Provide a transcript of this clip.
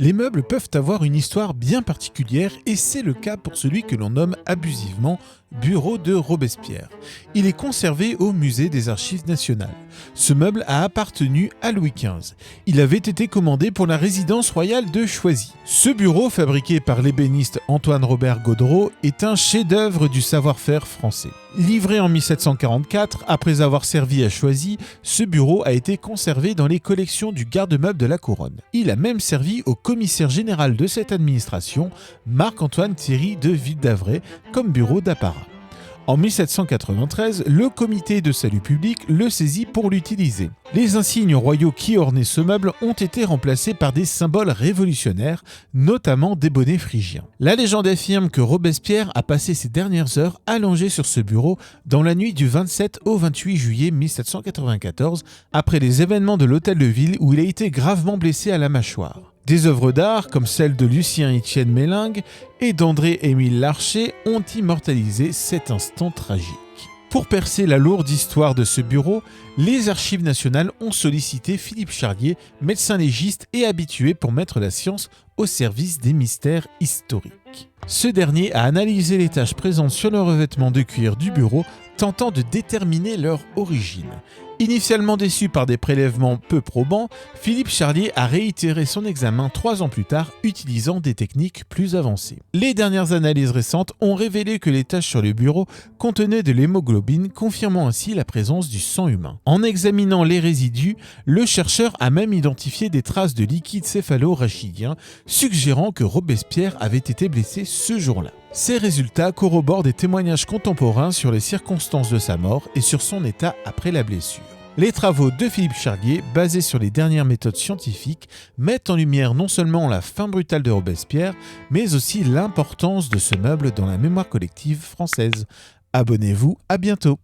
Les meubles peuvent avoir une histoire bien particulière et c'est le cas pour celui que l'on nomme abusivement Bureau de Robespierre. Il est conservé au musée des Archives nationales. Ce meuble a appartenu à Louis XV. Il avait été commandé pour la résidence royale de Choisy. Ce bureau, fabriqué par l'ébéniste Antoine-Robert Gaudreau, est un chef-d'œuvre du savoir-faire français. Livré en 1744, après avoir servi à Choisy, ce bureau a été conservé dans les collections du garde-meuble de la Couronne. Il a même servi au commissaire général de cette administration, Marc-Antoine Thierry de Ville-d'Avray, comme bureau d'apparat. En 1793, le comité de salut public le saisit pour l'utiliser. Les insignes royaux qui ornaient ce meuble ont été remplacés par des symboles révolutionnaires, notamment des bonnets phrygiens. La légende affirme que Robespierre a passé ses dernières heures allongé sur ce bureau dans la nuit du 27 au 28 juillet 1794, après les événements de l'hôtel de ville où il a été gravement blessé à la mâchoire. Des œuvres d'art, comme celles de Lucien-Étienne Mélingue et d'André-Émile Larcher, ont immortalisé cet instant tragique. Pour percer la lourde histoire de ce bureau, les Archives nationales ont sollicité Philippe Charlier, médecin légiste et habitué pour mettre la science au service des mystères historiques. Ce dernier a analysé les taches présentes sur le revêtement de cuir du bureau, tentant de déterminer leur origine. Initialement déçu par des prélèvements peu probants, Philippe Charlier a réitéré son examen 3 ans plus tard, utilisant des techniques plus avancées. Les dernières analyses récentes ont révélé que les taches sur le bureau contenaient de l'hémoglobine, confirmant ainsi la présence du sang humain. En examinant les résidus, le chercheur a même identifié des traces de liquide céphalo-rachidien, suggérant que Robespierre avait été blessé ce jour-là. Ces résultats corroborent des témoignages contemporains sur les circonstances de sa mort et sur son état après la blessure. Les travaux de Philippe Charlier, basés sur les dernières méthodes scientifiques, mettent en lumière non seulement la fin brutale de Robespierre, mais aussi l'importance de ce meuble dans la mémoire collective française. Abonnez-vous, à bientôt.